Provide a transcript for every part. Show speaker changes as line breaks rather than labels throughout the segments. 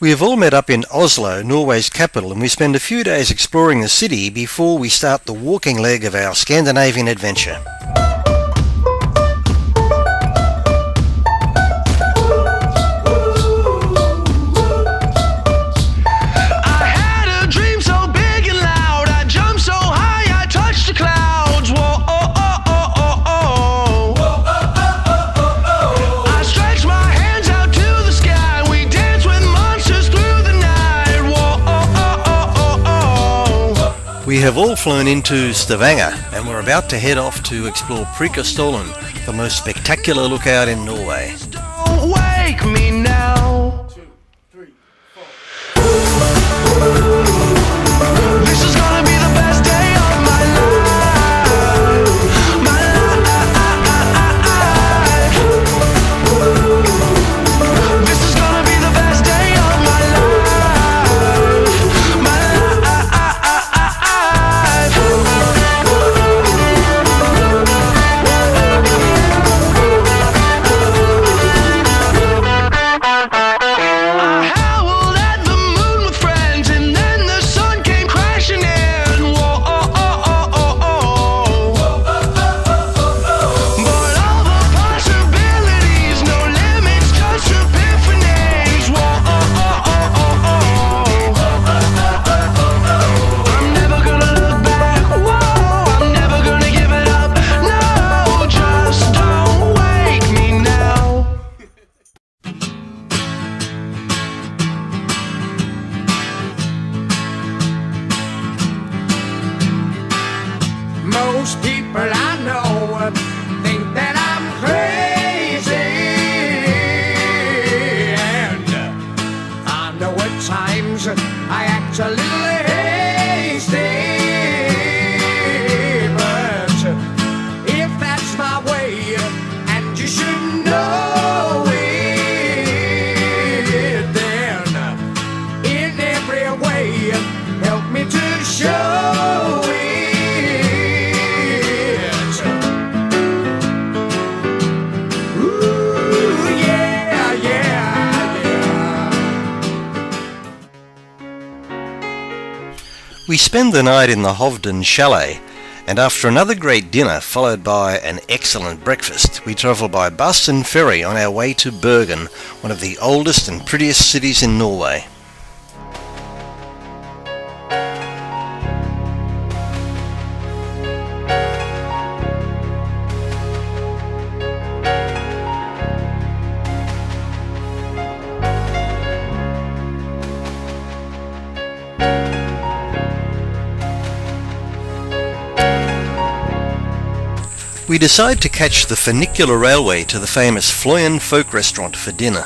We have all met up in Oslo, Norway's capital, and we spend a few days exploring the city before we start the walking leg of our Scandinavian adventure. We have all flown into Stavanger and we're about to head off to explore Preikestolen, the most spectacular lookout in Norway.
Don't wake me now. 2, 3, 4. This is gonna be the best day of my life. My life. This is gonna be the best day of my life. My life. I howled at the moon with friends, and then the sun came crashing in. Whoa, oh, oh, oh, oh, oh. But all the possibilities, no limits, just epiphanies. Whoa, oh, oh, oh, oh, oh. I'm never gonna look back. Whoa, I'm never gonna give it up. No, just don't wake me now.
Most people I know think that I'm crazy, and I know at times I act a little hasty, but if that's my way, and you should know it, then in every way help me to show it. Ooh, yeah, yeah, yeah.
We spend the night in the Hovden Chalet, and after another great dinner followed by an excellent breakfast, we travel by bus and ferry on our way to Bergen, one of the oldest and prettiest cities in Norway. We decide to catch the funicular railway to the famous Fløyen folk restaurant for dinner.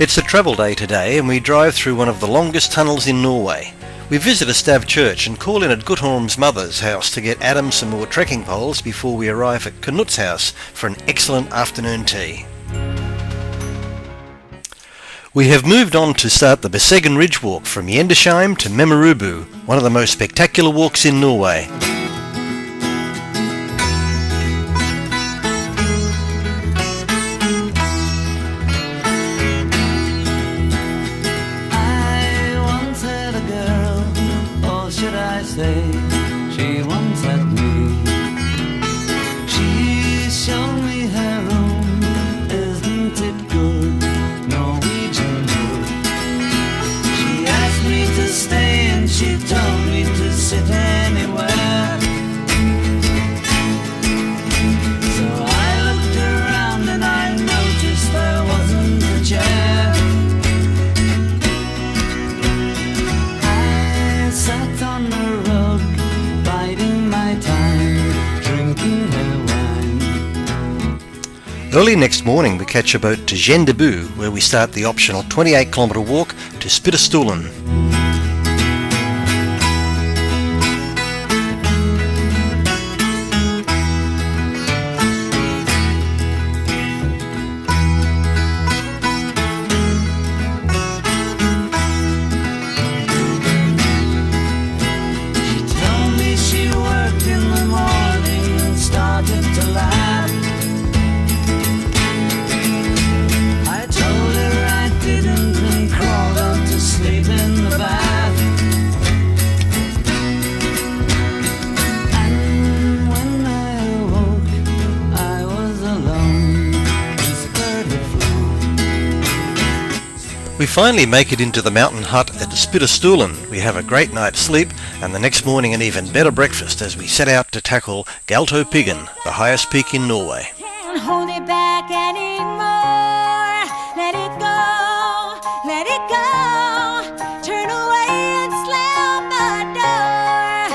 It's a travel day today and we drive through one of the longest tunnels in Norway. We visit a Stav church and call in at Guttorm's mother's house to get Adam some more trekking poles before we arrive at Knut's house for an excellent afternoon tea. We have moved on to start the Beseggen Ridge Walk from Jendesheim to Memmerubu, one of the most spectacular walks in Norway.
She once had me. She showed me her room. Isn't it good? Norwegian wood. She asked me to stay and she told me to sit anywhere. So I looked around and I noticed there wasn't a chair. I sat on the rug, biding my time, drinking her wine.
Early next morning we catch a boat to Gendebu, where we start the optional 28-kilometre walk to Spittestolen. We finally make it into the mountain hut at Spittastulen. We have a great night's sleep and the next morning an even better breakfast as we set out to tackle Galtopiggen, the highest peak in Norway.
Can't hold it back anymore. Let it go, let it go. Turn away and slam the door.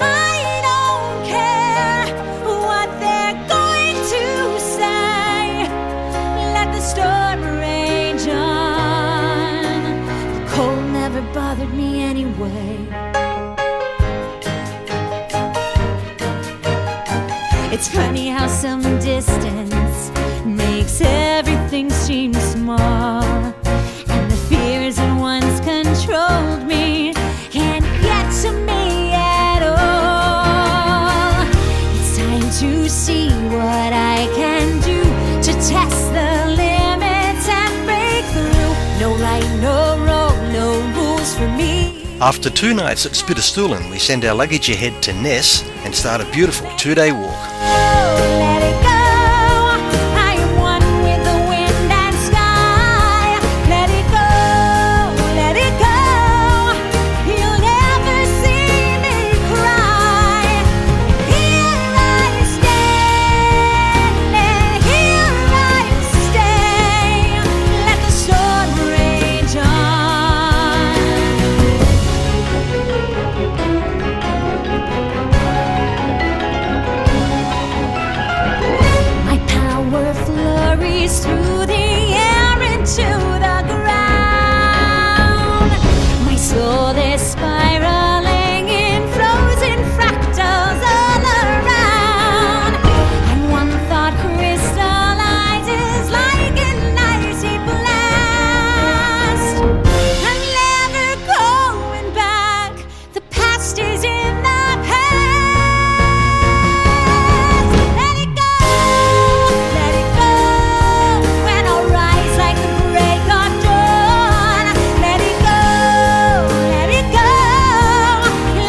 I don't care what they're going to say. Let the storm rage on. The cold never bothered me anyway. It's funny how some distance makes everything seem small, and the fears that once controlled me can't get to me at all. It's time to see what I can do to test the limits and break through. No right, no wrong, no rules for me.
After 2 nights at Spittastulen, we send our luggage ahead to Ness and start a beautiful 2-day walk.
Let it go. I am one with the wind and sky. Let it go. Let it go. You'll never see me cry. Here I stand, and here I stay. Let the storm rage on. My power flurries through the air into the ground. My soul is spiraling in frozen fractals all around. And one thought crystallizes like an icy blast. I'm never going back. The past is in the past. Let it go, let it go. When I rise like the break of dawn. Let it go, let it go.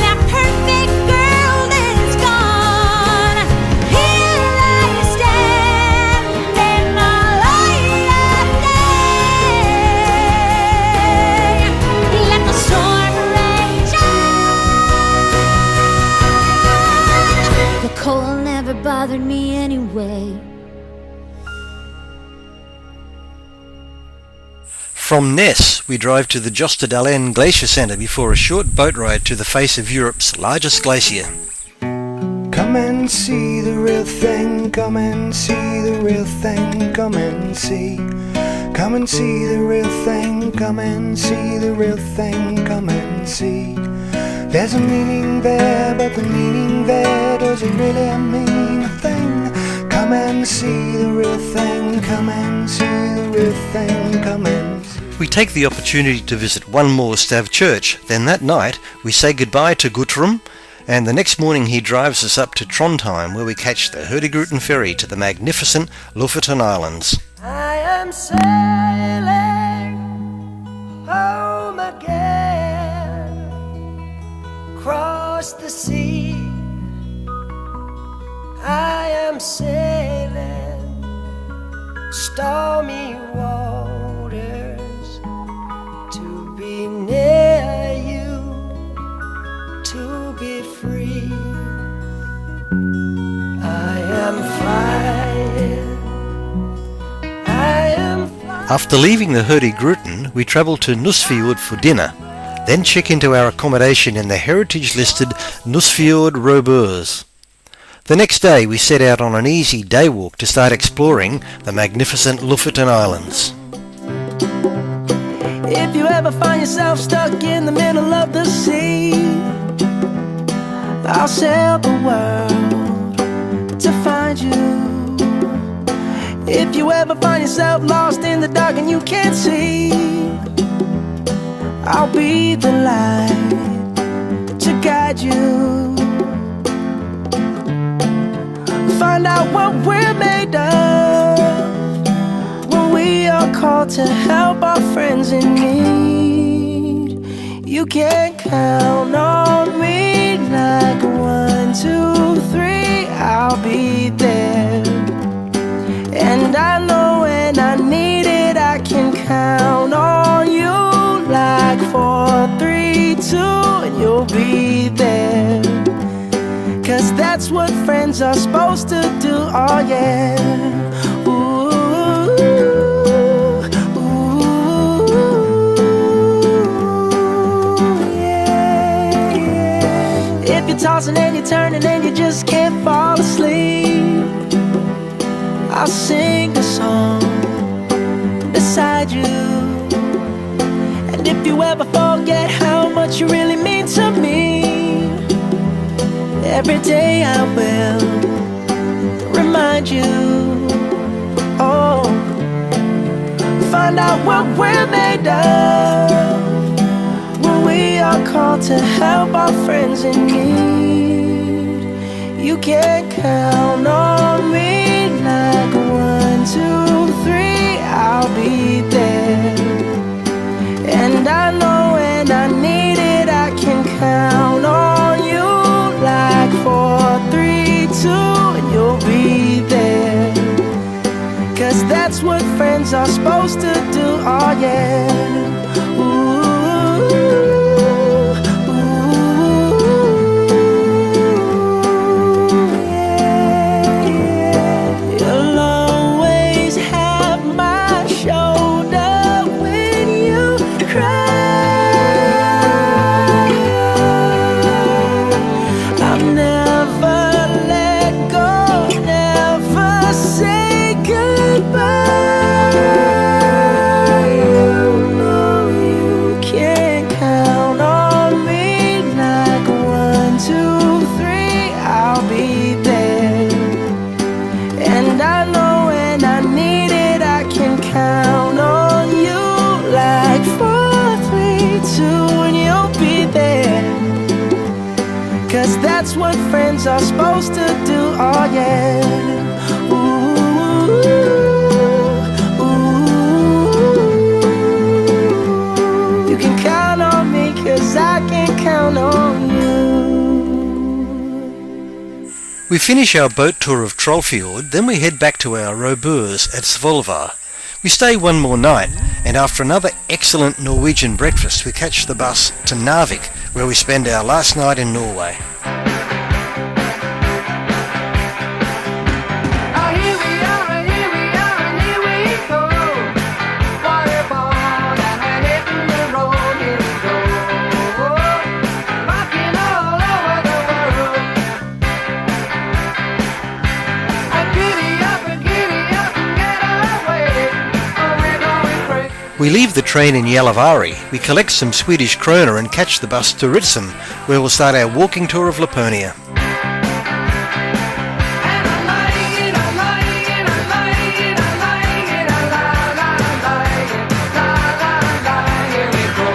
That perfect girl is gone. Here I stand in the light of day. Let the storm rage on. The cold never bothered me anyway.
From Ness, we drive to the Jostedalen Glacier Centre before a short boat ride to the face of Europe's largest glacier.
Come and see the real thing, come and see the real thing, come and see. Come and see the real thing, come and see the real thing, come and see. There's a meaning there, but the meaning there doesn't really mean a thing. Come and see the real thing, come and see the real thing, come and see.
We take the opportunity to visit one more Stav church, then that night we say goodbye to Guttrum, and the next morning he drives us up to Trondheim where we catch the Hurtigruten ferry to the magnificent Lofoten Islands.
I am sailing home again, across the sea. I am sailing stormy waters to be near you, to be free. I am flying. I am flying.
After leaving the Hurtigruten, we travel to Nussfjord for dinner, then check into our accommodation in the heritage-listed Nussfjord Roburs. The next day we set out on an easy day walk to start exploring the magnificent Lofoten Islands.
If you ever find yourself stuck in the middle of the sea, I'll sail the world to find you. If you ever find yourself lost in the dark and you can't see, I'll be the light to guide you. Find out what we're made of when we are called to help our friends in need. You can count on me like 1, 2, 3, I'll be there. And I know when I need it, I can count on two, and you'll be there. 'Cause that's what friends are supposed to do, oh yeah. Ooh, ooh, yeah, yeah. If you're tossing and you're turning and you just can't fall asleep, I'll sing a song beside you. And if you ever forget how much you really mean to me, every day I will remind you. Oh, find out what we're made of when we are called to help our friends in need. You can count on me like 1, 2, 3, I'll be there. And I know when I need it, I can count on you like 4, 3, 2, and you'll be there. 'Cause that's what friends are supposed to do, oh yeah. Ooh, ooh, yeah, yeah. You'll always have my shoulder when you cry. I'll never let go, never say goodbye. You know you can count on me like 1, 2, 3, I'll be there. And I know when I need it, I can count on you like 4, 3, 2, and you'll be there. 'Cause that's what friends are supposed to do, oh yeah. Ooh, ooh. You can count on me 'cause I can count on you.
We finish our boat tour of Trollfjord, then we head back to our robeurs at Svolvær. We stay one more night, and after another excellent Norwegian breakfast, we catch the bus to Narvik, where we spend our last night in Norway.
Here we are, and here we are, and here we go. Water born, and we're hitting the road. Here we go, rocking all over the world. Giddy up and get away. We're going crazy.
We leave the train in Jalavari, we collect some Swedish krona and catch the bus to Ritsum, where we'll start our walking tour of Laponia.
And I like it, I like it, I like it, I like it, I like it, la la la, here we go,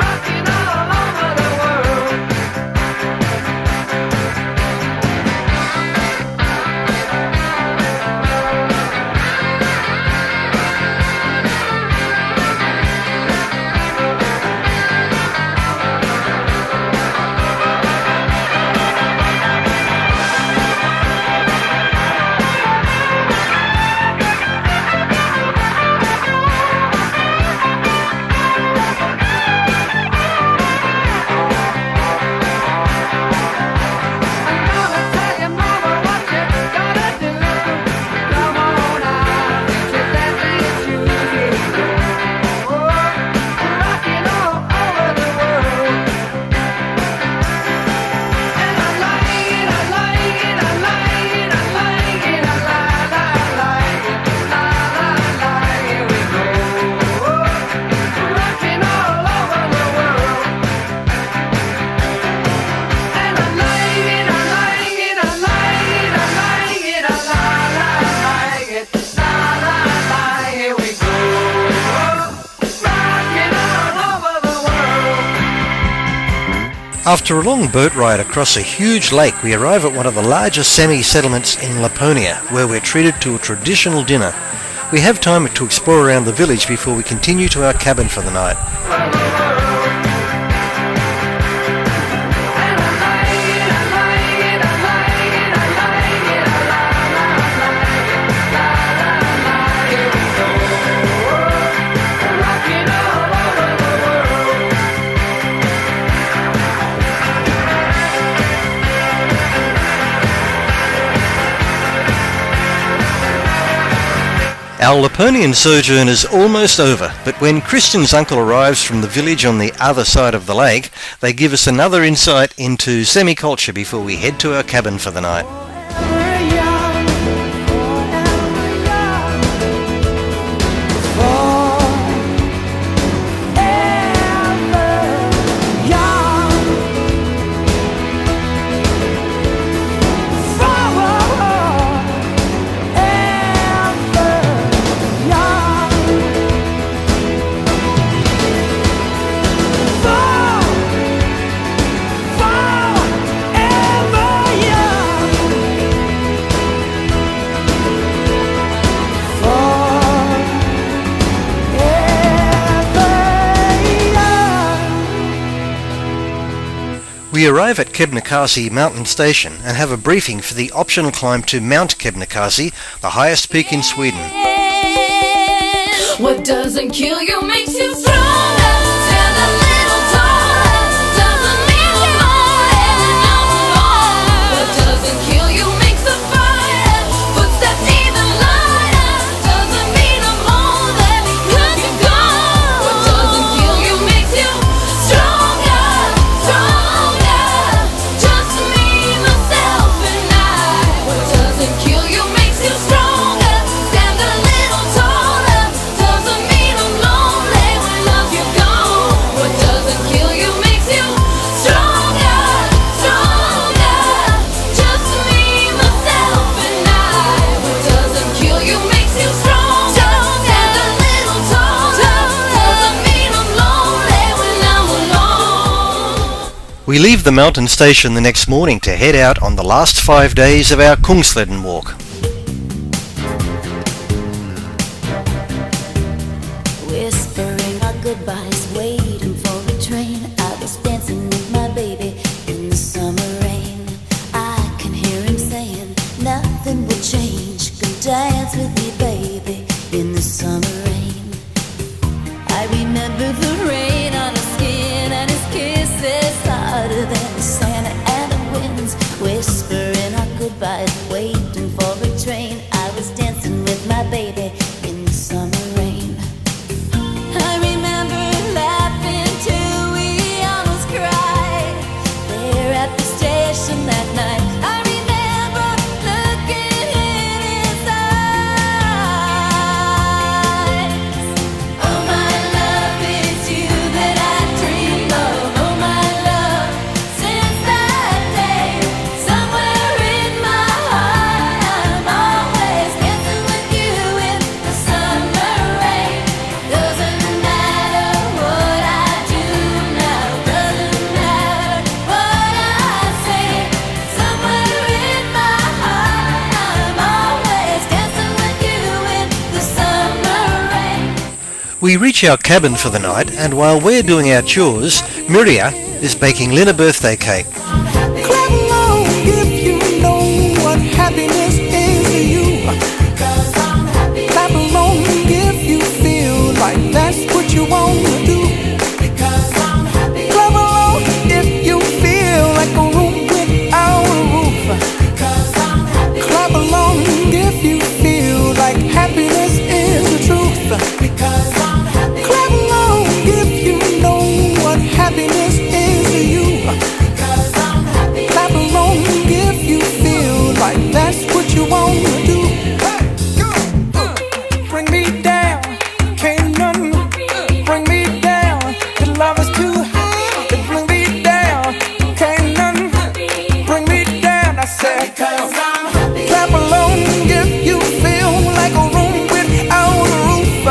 rocking all over the world.
After a long boat ride across a huge lake, we arrive at one of the largest Sami settlements in Laponia, where we're treated to a traditional dinner. We have time to explore around the village before we continue to our cabin for the night. Our Laponian sojourn is almost over, but when Christian's uncle arrives from the village on the other side of the lake, they give us another insight into semi-culture before we head to our cabin for the night. We arrive at Kebnekaise mountain station and have a briefing for the optional climb to Mount Kebnekaise, the highest peak in Sweden.
What doesn't kill you makes you stronger. Stand a little taller. Doesn't mean you're more. What doesn't kill you makes a fire. Footsteps even lighter. Doesn't mean I'm older because you're gone. What doesn't kill you makes you stronger, stronger. Just me, myself, and I. What doesn't kill you makes you stronger. Stand a little taller. Doesn't mean I'm lonely when love you're gone. What doesn't kill you makes you stronger, stronger. Just me, myself, and I. What doesn't kill you makes you stronger. Stand a little taller. Doesn't mean I'm lonely when I'm alone.
We leave the mountain station the next morning to head out on the last 5 days of our Kungsleden walk.
Whispering our goodbyes, waiting for a train. I was dancing with my baby in the summer rain. I can hear him saying nothing will change. Come dance with me, baby, in the summer rain. I remember the rain on his skin and his kisses harder than the sand and the winds. Whispering our goodbyes, waiting for a train. I was dancing with my baby in the summer rain. I remember laughing till we almost cried there at the station that night. I remember looking in his eyes. Oh my love, it's you that I dream of. Oh my love, since that day, somewhere in my heart, I'm always dancing with you in the summer rain. Doesn't matter what I do now, doesn't matter what I say. Somewhere in my heart, I'm always dancing with you in the summer rain.
We reach our cabin for the night, and while we're doing our chores, Miria is baking Lynn a birthday cake.
Clap along if you know what happiness is to you. Clap along if you feel like that's what you want to do. Clap along if you feel like a room without a roof. Clap along if you feel like happiness is the truth. Clap along if you know what happiness is to you. Clap along if you feel like that's what you want to do. Bring me down, can't none bring me down. The love is too high to bring me down. Can't none bring me down. I said, clap along if you feel like a room without a roof.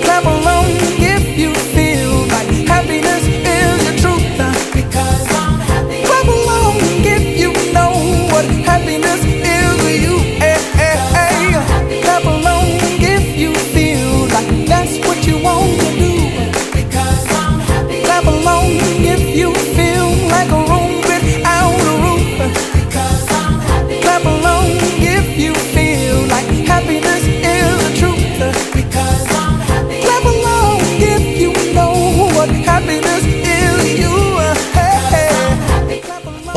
Clap along if you feel like happiness is the truth. Clap along if you know what happiness is to you. Clap along if you feel like that's what you want to do. Clap along if you feel like a room without a roof.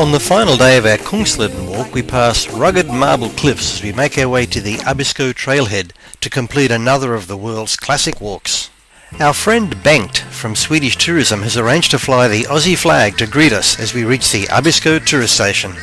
On the final day of our Kungsleden walk, we pass rugged marble cliffs as we make our way to the Abisko trailhead to complete another of the world's classic walks. Our friend Bengt from Swedish Tourism has arranged to fly the Aussie flag to greet us as we reach the Abisko tourist station.